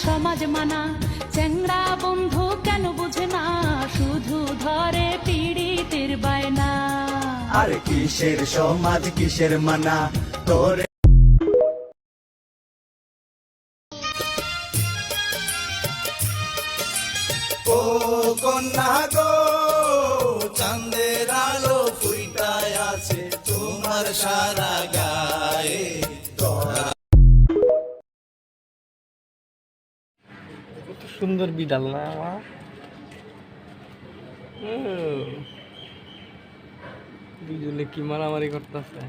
সমাজ মানা। চ্যাংড়া বন্ধু কেন বুঝে না, শুধু ধরে পীড়িতের বায়না। আরে কিসের সমাজ কিসের মানা তোর ও কন্যা গো, চাঁদের আলো ফুইটায় আছে তোমার সারা গায়ে। কত সুন্দর বিড়াল না আমার। দুজনে কি মারামারি করতেছে।